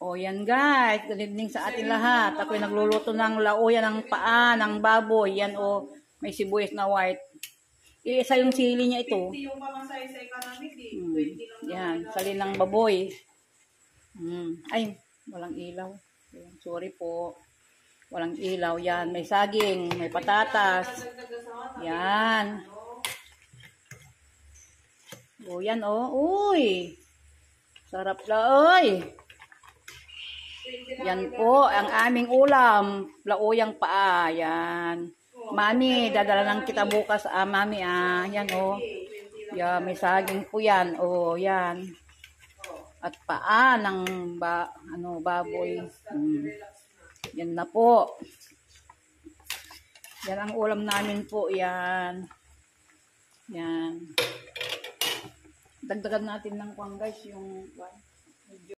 O yan guys, good evening sa ating lahat. Ako'y nagluluto ng lauyan ng paa ng baboy. Yan o, may sibuyas na white. Iisa yung sili niya ito. 20 yung pamasahe sa economic eh. 20 lang Yan, sali ng baboy. Ay, walang ilaw. Sorry po. Walang ilaw. Yan, may saging, may patatas. Yan. O yan o. Uy! Sarap na oy! Yan po, ang aming ulam. Lauyang paa. Yan. Mami, dadala lang kita bukas. Mami, Yan, o. Yan, may saging po yan. O, yan. At paa ng baboy. Yan na po. Yan ang ulam namin po. Yan. Yan. Dagdagan natin ng guys, yung